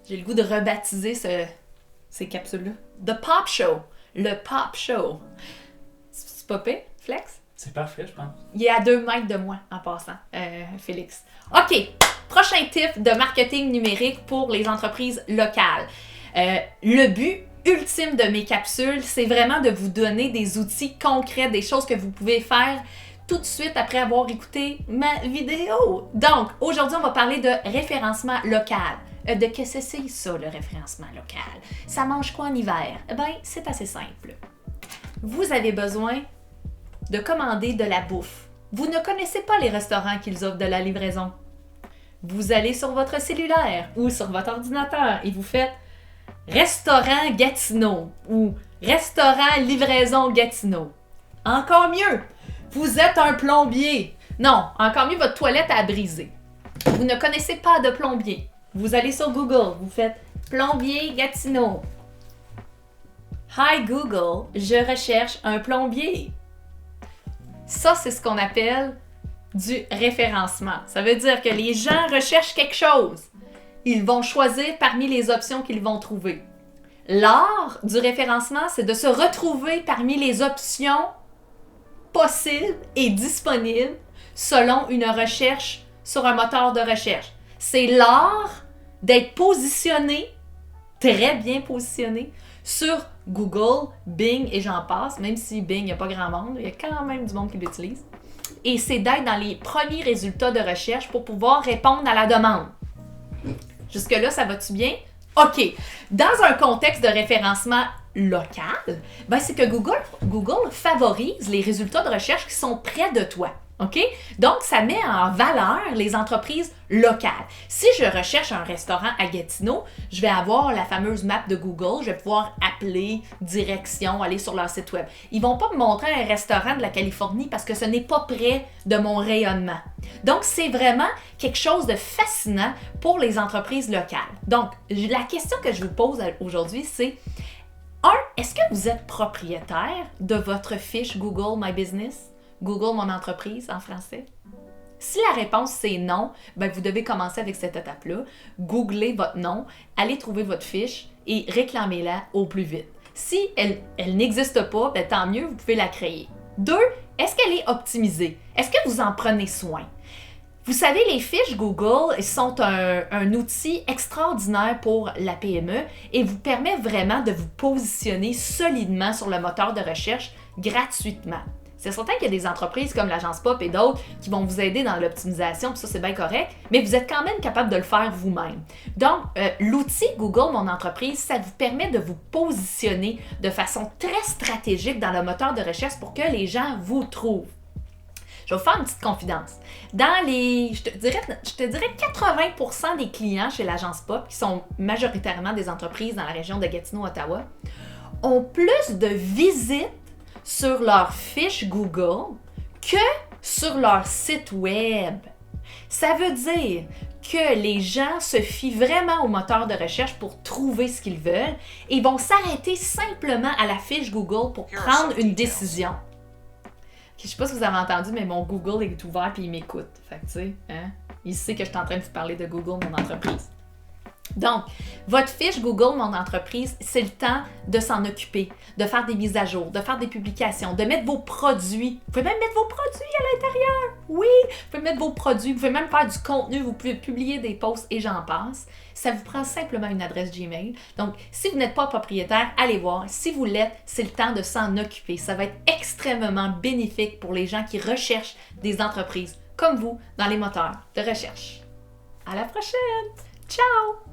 J'ai le goût de rebaptiser ces capsules-là. The Pop Show. Le Pop Show. C'est pas pire, Flex? C'est parfait, je pense. Il est à 2 mètres de moi, en passant, Félix. OK, prochain tip de marketing numérique pour les entreprises locales. Le but ultime de mes capsules, c'est vraiment de vous donner des outils concrets, des choses que vous pouvez faire tout de suite après avoir écouté ma vidéo. Donc, aujourd'hui, on va parler de référencement local. De qu'est-ce que c'est ça, le référencement local? Ça mange quoi en hiver? Eh bien, c'est assez simple. Vous avez besoin de commander de la bouffe. Vous ne connaissez pas les restaurants qu'ils offrent de la livraison. Vous allez sur votre cellulaire ou sur votre ordinateur et vous faites Restaurant Gatineau ou Restaurant Livraison Gatineau. Encore mieux, vous êtes un plombier. Non, encore mieux, votre toilette a brisé. Vous ne connaissez pas de plombier. Vous allez sur Google, vous faites plombier Gatineau. Hi Google, je recherche un plombier. Ça, c'est ce qu'on appelle du référencement. Ça veut dire que les gens recherchent quelque chose. Ils vont choisir parmi les options qu'ils vont trouver. L'art du référencement, c'est de se retrouver parmi les options possibles et disponibles selon une recherche sur un moteur de recherche. C'est l'art d'être positionné, très bien positionné, sur Google, Bing et j'en passe, même si Bing, il n'y a pas grand monde, il y a quand même du monde qui l'utilise. Et c'est d'être dans les premiers résultats de recherche pour pouvoir répondre à la demande. Jusque-là, ça va-tu bien? OK. Dans un contexte de référencement local, c'est que Google favorise les résultats de recherche qui sont près de toi. OK? Donc, ça met en valeur les entreprises locales. Si je recherche un restaurant à Gatineau, je vais avoir la fameuse map de Google, je vais pouvoir appeler, direction, aller sur leur site web. Ils vont pas me montrer un restaurant de la Californie parce que ce n'est pas près de mon rayonnement. Donc, c'est vraiment quelque chose de fascinant pour les entreprises locales. Donc, la question que je vous pose aujourd'hui, c'est est-ce que vous êtes propriétaire de votre fiche Google My Business? Google Mon entreprise en français? Si la réponse c'est non, vous devez commencer avec cette étape-là. Googlez votre nom, allez trouver votre fiche et réclamez-la au plus vite. Si elle n'existe pas, tant mieux, vous pouvez la créer. 2, est-ce qu'elle est optimisée? Est-ce que vous en prenez soin? Vous savez, les fiches Google sont un outil extraordinaire pour la PME et vous permet vraiment de vous positionner solidement sur le moteur de recherche gratuitement. C'est certain qu'il y a des entreprises comme l'Agence Pop et d'autres qui vont vous aider dans l'optimisation, puis ça, c'est bien correct, mais vous êtes quand même capable de le faire vous-même. Donc, l'outil Google Mon entreprise, ça vous permet de vous positionner de façon très stratégique dans le moteur de recherche pour que les gens vous trouvent. Je vais vous faire une petite confidence. Je te dirais 80% des clients chez l'Agence Pop, qui sont majoritairement des entreprises dans la région de Gatineau-Ottawa, ont plus de visites sur leur fiche Google que sur leur site web. Ça veut dire que les gens se fient vraiment au moteur de recherche pour trouver ce qu'ils veulent et vont s'arrêter simplement à la fiche Google pour prendre une décision. Je sais pas si vous avez entendu, mais mon Google est ouvert et il m'écoute. Fait que tu sais, il sait que je suis en train de vous parler de Google Mon entreprise. Donc, votre fiche Google Mon entreprise, c'est le temps de s'en occuper, de faire des mises à jour, de faire des publications, de mettre vos produits. Vous pouvez même mettre vos produits à l'intérieur. Oui, vous pouvez mettre vos produits, vous pouvez même faire du contenu, vous pouvez publier des posts et j'en passe. Ça vous prend simplement une adresse Gmail. Donc, si vous n'êtes pas propriétaire, allez voir. Si vous l'êtes, c'est le temps de s'en occuper. Ça va être extrêmement bénéfique pour les gens qui recherchent des entreprises comme vous dans les moteurs de recherche. À la prochaine! Ciao!